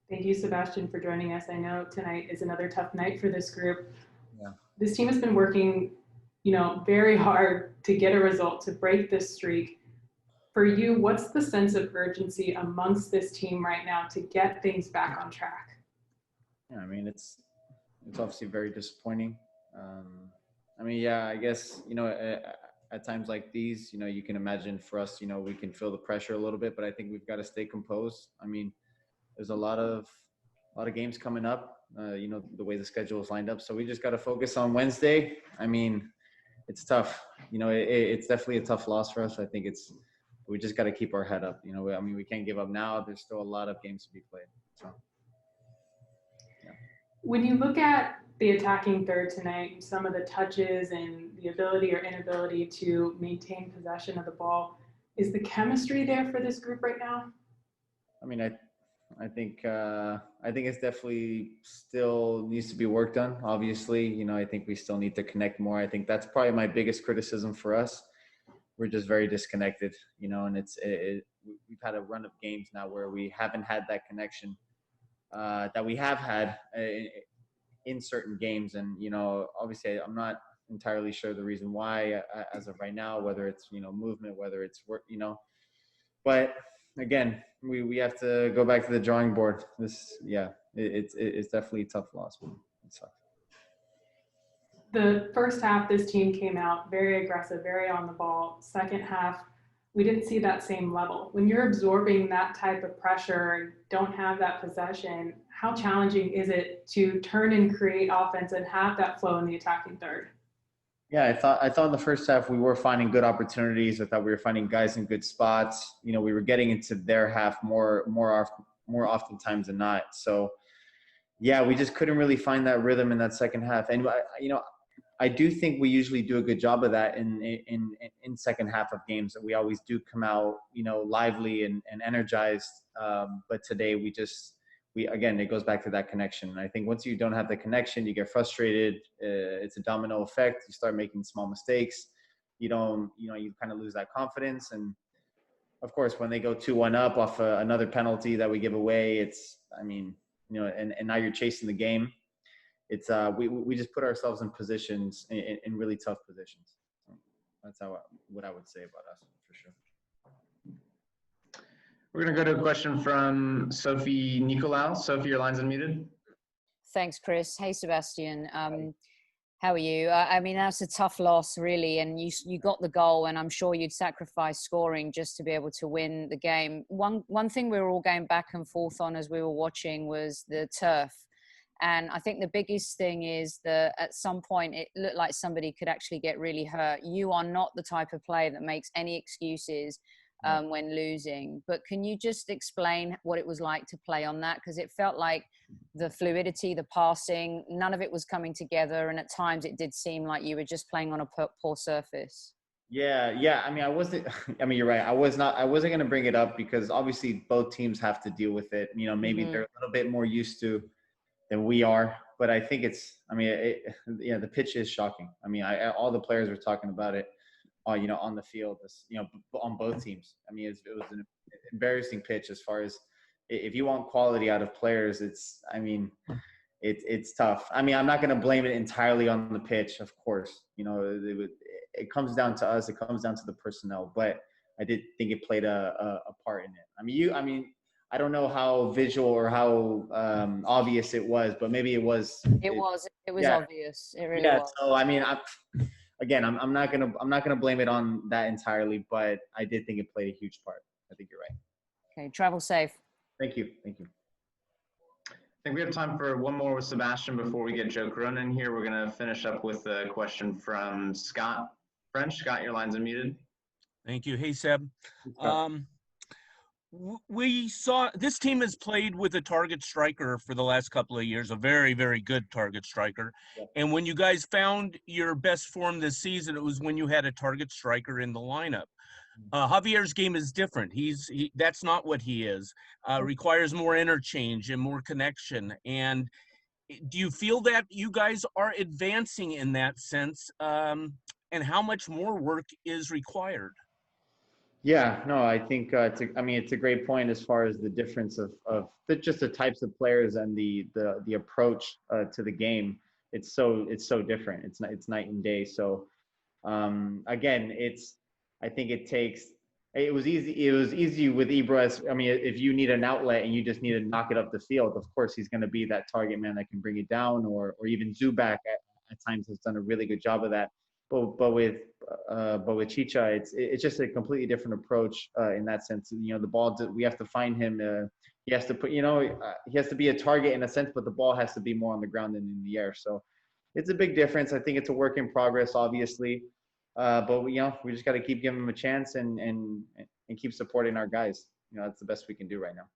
Thank you, Sebastian, for joining us. I know tonight is another tough night for this group. Yeah. This team has been working, very hard to get a result, to break this streak. For you, what's the sense of urgency amongst this team right now to get things back on track? Yeah, I mean, it's obviously very disappointing. I mean, yeah, I guess, at times like these, you can imagine for us, we can feel the pressure a little bit, but I think we've got to stay composed. I mean, there's a lot of games coming up, the way the schedule is lined up. So we just got to focus on Wednesday. I mean, it's tough. It's definitely a tough loss for us. I think we just got to keep our head up. I mean, we can't give up now. There's still a lot of games to be played. So. When you look at the attacking third tonight, some of the touches and the ability or inability to maintain possession of the ball, is the chemistry there for this group right now? I mean, I think it's definitely still needs to be worked on. Obviously, I think we still need to connect more. I think that's probably my biggest criticism for us. We're just very disconnected, and we've had a run of games now where we haven't had that connection that we have had in certain games. And, obviously I'm not entirely sure the reason why as of right now, whether it's, movement, whether it's work, but again, we have to go back to the drawing board. It's definitely a tough loss. It sucks. The first half, this team came out very aggressive, very on the ball. Second half, we didn't see that same level. When you're absorbing that type of pressure and don't have that possession, how challenging is it to turn and create offense and have that flow in the attacking third? Yeah, I thought in the first half we were finding good opportunities. I thought we were finding guys in good spots. We were getting into their half more often times than not. So, yeah, we just couldn't really find that rhythm in that second half. And I do think we usually do a good job of that in second half of games. That we always do come out, lively and energized. But today again, it goes back to that connection. And I think once you don't have the connection, you get frustrated. It's a domino effect. You start making small mistakes. You kind of lose that confidence. And of course, when they go 2-1 up off another penalty that we give away, and now you're chasing the game. It's we just put ourselves in positions in really tough positions. So that's what I would say about us for sure. We're going to go to a question from Sophie Nicolau. Sophie, your line's unmuted. Thanks, Chris. Hey, Sebastian. How are you? I mean, that's a tough loss, really, and you got the goal, and I'm sure you'd sacrifice scoring just to be able to win the game. One thing we were all going back and forth on as we were watching was the turf. And I think the biggest thing is that at some point it looked like somebody could actually get really hurt. You are not the type of player that makes any excuses when losing. But can you just explain what it was like to play on that? Because it felt like the fluidity, the passing, none of it was coming together. And at times it did seem like you were just playing on a poor surface. Yeah. I mean, you're right. I wasn't going to bring it up because obviously both teams have to deal with it. Maybe they're a little bit more used to than we are, but I think the pitch is shocking. I mean, all the players were talking about it, on the field, on both teams. I mean, it was an embarrassing pitch as far as if you want quality out of players. It's tough. I mean, I'm not going to blame it entirely on the pitch, of course. It comes down to us. It comes down to the personnel, but I did think it played a part in it. I mean, I don't know how visual or how obvious it was, but maybe it was. It was obvious. It really was. So I mean, I'm not gonna blame it on that entirely, but I did think it played a huge part. I think you're right. Okay, travel safe. Thank you. I think we have time for one more with Sebastian before we get Joe Corona in here. We're gonna finish up with a question from Scott French. Scott, your line's unmuted. Thank you. Hey, Seb. We saw this team has played with a target striker for the last couple of years, a very, very good target striker. Yeah. And when you guys found your best form this season, it was when you had a target striker in the lineup. Javier's game is different. That's not what he is. Requires more interchange and more connection. And do you feel that you guys are advancing in that sense? And how much more work is required? Yeah, no, I think it's a great point as far as the difference of just the types of players and the approach to the game. It's so different. It's night and day. So again, I think it was easy with Ibra. I mean, if you need an outlet and you just need to knock it up the field, of course he's going to be that target man that can bring it down, or even Zubac at times has done a really good job of that. But with Chicha, it's just a completely different approach in that sense. You know, the ball, we have to find him. He has to he has to be a target in a sense, but the ball has to be more on the ground than in the air. So it's a big difference. I think it's a work in progress, obviously. But we just got to keep giving him a chance and keep supporting our guys. You know, that's the best we can do right now.